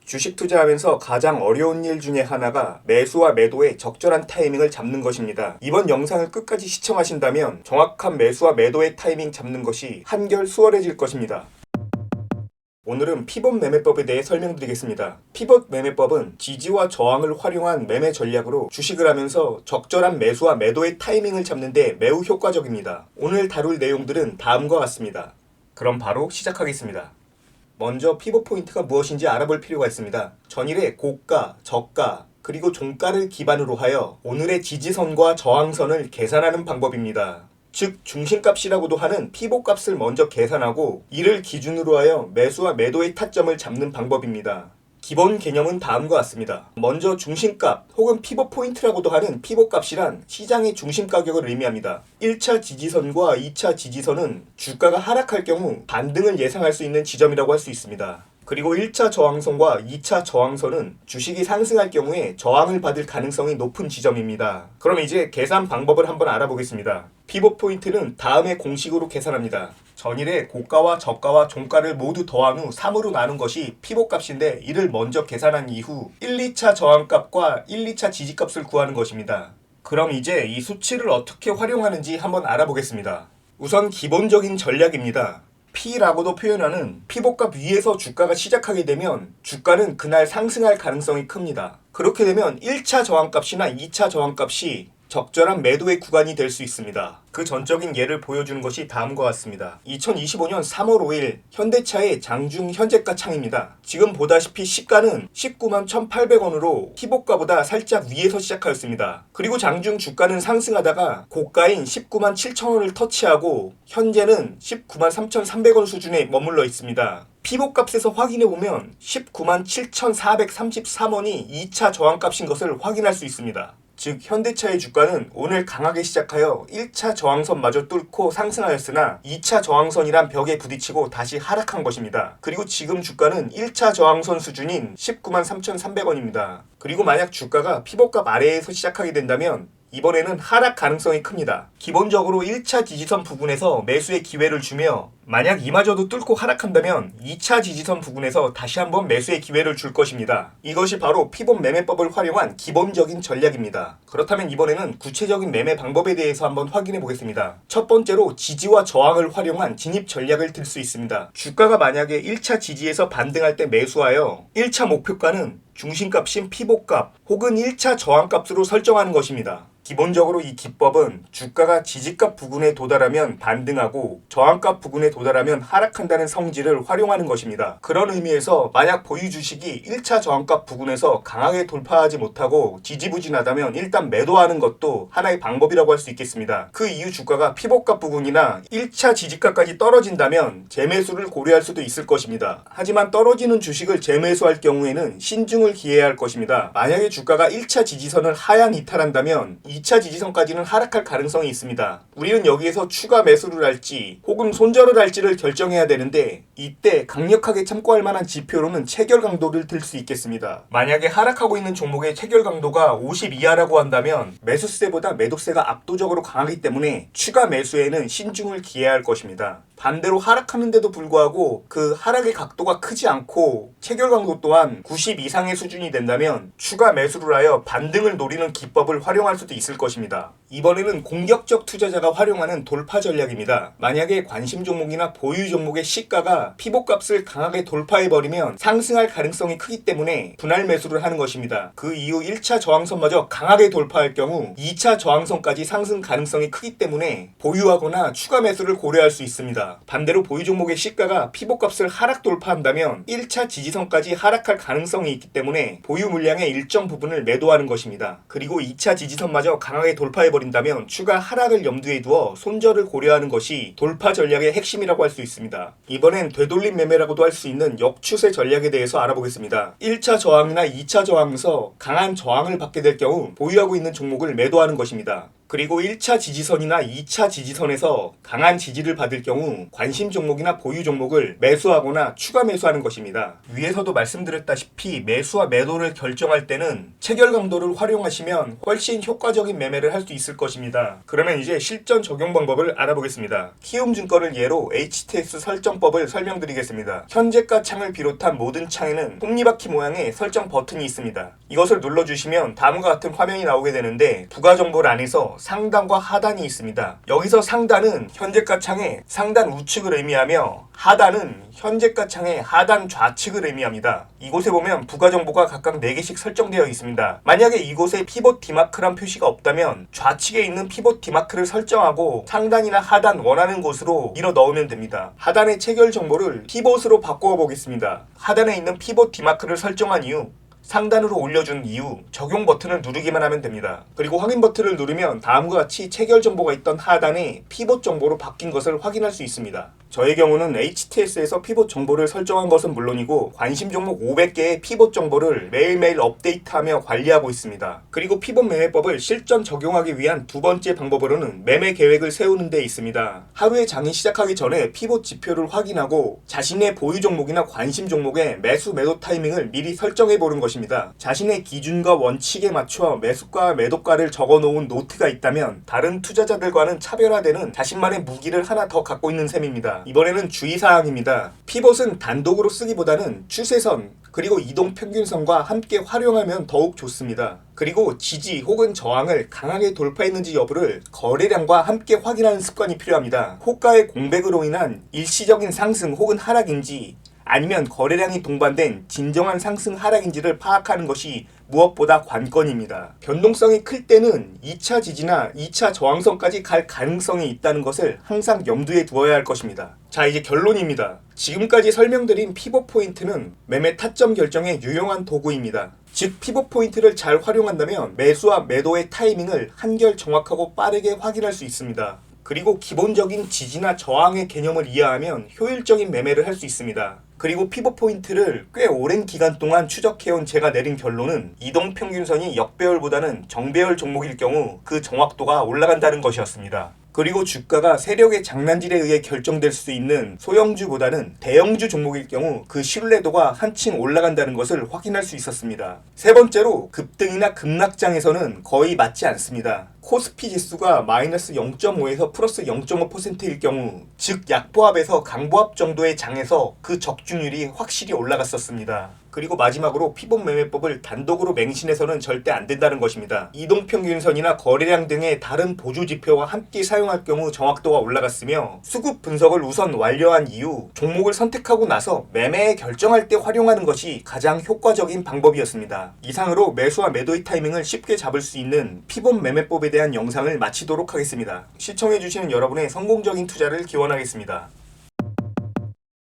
주식 투자하면서 가장 어려운 일 중에 하나가 매수와 매도의 적절한 타이밍을 잡는 것입니다. 이번 영상을 끝까지 시청하신다면 정확한 매수와 매도의 타이밍 잡는 것이 한결 수월해질 것입니다. 오늘은 피벗 매매법에 대해 설명드리겠습니다. 피벗 매매법은 지지와 저항을 활용한 매매 전략으로 주식을 하면서 적절한 매수와 매도의 타이밍을 잡는 데 매우 효과적입니다. 오늘 다룰 내용들은 다음과 같습니다. 그럼 바로 시작하겠습니다. 먼저 피벗 포인트가 무엇인지 알아볼 필요가 있습니다. 전일의 고가, 저가, 그리고 종가를 기반으로 하여 오늘의 지지선과 저항선을 계산하는 방법입니다. 즉 중심값이라고도 하는 피벗 값을 먼저 계산하고 이를 기준으로 하여 매수와 매도의 타점을 잡는 방법입니다. 기본 개념은 다음과 같습니다. 먼저 중심값 혹은 피벗 포인트라고도 하는 피벗 값이란 시장의 중심 가격을 의미합니다. 1차 지지선과 2차 지지선은 주가가 하락할 경우 반등을 예상할 수 있는 지점이라고 할 수 있습니다. 그리고 1차 저항선과 2차 저항선은 주식이 상승할 경우에 저항을 받을 가능성이 높은 지점입니다. 그럼 이제 계산 방법을 한번 알아보겠습니다. 피벗 포인트는 다음의 공식으로 계산합니다. 전일의 고가와 저가와 종가를 모두 더한 후 3으로 나눈 것이 피벗 값인데 이를 먼저 계산한 이후 1, 2차 저항값과 1, 2차 지지값을 구하는 것입니다. 그럼 이제 이 수치를 어떻게 활용하는지 한번 알아보겠습니다. 우선 기본적인 전략입니다. P라고도 표현하는 피벗 값 위에서 주가가 시작하게 되면 주가는 그날 상승할 가능성이 큽니다. 그렇게 되면 1차 저항값이나 2차 저항값이 적절한 매도의 구간이 될 수 있습니다. 그 전적인 예를 보여주는 것이 다음과 같습니다. 2025년 3월 5일 현대차의 장중 현재가 창입니다. 지금 보다시피 시가는 19만 1,800원으로 피벗가보다 살짝 위에서 시작하였습니다. 그리고 장중 주가는 상승하다가 고가인 19만 7천원을 터치하고 현재는 19만 3,300원 수준에 머물러 있습니다. 피벗 값에서 확인해보면 19만 7,433원이 2차 저항값인 것을 확인할 수 있습니다. 즉 현대차의 주가는 오늘 강하게 시작하여 1차 저항선마저 뚫고 상승하였으나 2차 저항선이란 벽에 부딪히고 다시 하락한 것입니다. 그리고 지금 주가는 1차 저항선 수준인 19만 3,300원입니다. 그리고 만약 주가가 피벗값 아래에서 시작하게 된다면 이번에는 하락 가능성이 큽니다. 기본적으로 1차 지지선 부근에서 매수의 기회를 주며 만약 이마저도 뚫고 하락한다면 2차 지지선 부근에서 다시 한번 매수의 기회를 줄 것입니다. 이것이 바로 피벗 매매법을 활용한 기본적인 전략입니다. 그렇다면 이번에는 구체적인 매매 방법에 대해서 한번 확인해 보겠습니다. 첫 번째로 지지와 저항을 활용한 진입 전략을 들 수 있습니다. 주가가 만약에 1차 지지에서 반등할 때 매수하여 1차 목표가는 중심값인 피벗 값 혹은 1차 저항값으로 설정하는 것입니다. 기본적으로 이 기법은 주가가 지지값 부근에 도달하면 반등하고 저항값 부근에 도달하면 하락한다는 성질을 활용하는 것입니다. 그런 의미에서 만약 보유 주식이 1차 저항값 부근에서 강하게 돌파하지 못하고 지지부진하다면 일단 매도하는 것도 하나의 방법이라고 할 수 있겠습니다. 그 이후 주가가 피벗값 부근이나 1차 지지값까지 떨어진다면 재매수를 고려할 수도 있을 것입니다. 하지만 떨어지는 주식을 재매수할 경우에는 신중을 기해야 할 것입니다. 만약에 주가가 1차 지지선을 하향 이탈한다면 2차 지지선까지는 하락할 가능성이 있습니다. 우리는 여기에서 추가 매수를 할지 혹은 손절을 할지를 결정해야 되는데 이때 강력하게 참고할 만한 지표로는 체결 강도를 들 수 있겠습니다. 만약에 하락하고 있는 종목의 체결 강도가 50 이하라고 한다면 매수세보다 매도세가 압도적으로 강하기 때문에 추가 매수에는 신중을 기해야 할 것입니다. 반대로 하락하는데도 불구하고 그 하락의 각도가 크지 않고 체결 강도 또한 90 이상의 수준이 된다면 추가 매수를 하여 반등을 노리는 기법을 활용할 수도 있을 것입니다. 이번에는 공격적 투자자가 활용하는 돌파 전략입니다. 만약에 관심 종목이나 보유 종목의 시가가 피벗 값을 강하게 돌파해버리면 상승할 가능성이 크기 때문에 분할 매수를 하는 것입니다. 그 이후 1차 저항선마저 강하게 돌파할 경우 2차 저항선까지 상승 가능성이 크기 때문에 보유하거나 추가 매수를 고려할 수 있습니다. 반대로 보유 종목의 시가가 피벗 값을 하락 돌파한다면 1차 지지선까지 하락할 가능성이 있기 때문에 보유 물량의 일정 부분을 매도하는 것입니다. 그리고 2차 지지선마저 강하게 돌파해버린다면 추가 하락을 염두에 두어 손절을 고려하는 것이 돌파 전략의 핵심이라고 할 수 있습니다. 이번엔 되돌림 매매라고도 할 수 있는 역추세 전략에 대해서 알아보겠습니다. 1차 저항이나 2차 저항에서 강한 저항을 받게 될 경우 보유하고 있는 종목을 매도하는 것입니다. 그리고 1차 지지선이나 2차 지지선에서 강한 지지를 받을 경우 관심 종목이나 보유 종목을 매수하거나 추가 매수하는 것입니다. 위에서도 말씀드렸다시피 매수와 매도를 결정할 때는 체결 강도를 활용하시면 훨씬 효과적인 매매를 할 수 있을 것입니다. 그러면 이제 실전 적용 방법을 알아보겠습니다. 키움증권을 예로 HTS 설정법을 설명드리겠습니다. 현재가 창을 비롯한 모든 창에는 톱니바퀴 모양의 설정 버튼이 있습니다. 이것을 눌러주시면 다음과 같은 화면이 나오게 되는데 부가정보란에서 상단과 하단이 있습니다. 여기서 상단은 현재가 창의 상단 우측을 의미하며 하단은 현재가 창의 하단 좌측을 의미합니다. 이곳에 보면 부가정보가 각각 4개씩 설정되어 있습니다. 만약에 이곳에 피봇 디마크란 표시가 없다면 좌측에 있는 피봇 디마크를 설정하고 상단이나 하단 원하는 곳으로 밀어 넣으면 됩니다. 하단의 체결 정보를 피봇으로 바꾸어 보겠습니다. 하단에 있는 피봇 디마크를 설정한 이후 상단으로 올려준 이후 적용 버튼을 누르기만 하면 됩니다. 그리고 확인 버튼을 누르면 다음과 같이 체결 정보가 있던 하단에 피봇 정보로 바뀐 것을 확인할 수 있습니다. 저의 경우는 HTS에서 피봇 정보를 설정한 것은 물론이고 관심 종목 500개의 피봇 정보를 매일매일 업데이트하며 관리하고 있습니다. 그리고 피봇 매매법을 실전 적용하기 위한 두 번째 방법으로는 매매 계획을 세우는 데 있습니다. 하루의 장이 시작하기 전에 피봇 지표를 확인하고 자신의 보유 종목이나 관심 종목의 매수 매도 타이밍을 미리 설정해 보는 것입니다. 자신의 기준과 원칙에 맞춰 매수가 매도가를 적어 놓은 노트가 있다면 다른 투자자들과는 차별화되는 자신만의 무기를 하나 더 갖고 있는 셈입니다. 이번에는 주의사항입니다. 피봇은 단독으로 쓰기보다는 추세선 그리고 이동평균선과 함께 활용하면 더욱 좋습니다. 그리고 지지 혹은 저항을 강하게 돌파했는지 여부를 거래량과 함께 확인하는 습관이 필요합니다. 호가의 공백으로 인한 일시적인 상승 혹은 하락인지 아니면 거래량이 동반된 진정한 상승 하락인지를 파악하는 것이 무엇보다 관건입니다. 변동성이 클 때는 2차 지지나 2차 저항선까지 갈 가능성이 있다는 것을 항상 염두에 두어야 할 것입니다. 자, 이제 결론입니다. 지금까지 설명드린 피봇 포인트는 매매 타점 결정에 유용한 도구입니다. 즉 피봇 포인트를 잘 활용한다면 매수와 매도의 타이밍을 한결 정확하고 빠르게 확인할 수 있습니다. 그리고 기본적인 지지나 저항의 개념을 이해하면 효율적인 매매를 할 수 있습니다. 그리고 피봇 포인트를 꽤 오랜 기간 동안 추적해온 제가 내린 결론은 이동평균선이 역배열보다는 정배열 종목일 경우 그 정확도가 올라간다는 것이었습니다. 그리고 주가가 세력의 장난질에 의해 결정될 수 있는 소형주보다는 대형주 종목일 경우 그 신뢰도가 한층 올라간다는 것을 확인할 수 있었습니다. 세 번째로 급등이나 급락장에서는 거의 맞지 않습니다. 코스피 지수가 마이너스 0.5에서 플러스 0.5%일 경우 즉 약보합에서 강보합 정도의 장에서 그 적중률이 확실히 올라갔었습니다. 그리고 마지막으로 피봇 매매법을 단독으로 맹신해서는 절대 안 된다는 것입니다. 이동평균선이나 거래량 등의 다른 보조 지표와 함께 사용할 경우 정확도가 올라갔으며 수급 분석을 우선 완료한 이후 종목을 선택하고 나서 매매 결정할 때 활용하는 것이 가장 효과적인 방법이었습니다. 이상으로 매수와 매도의 타이밍을 쉽게 잡을 수 있는 피봇 매매법에 대한 영상을 마치도록 하겠습니다. 시청해주시는 여러분의 성공적인 투자를 기원하겠습니다.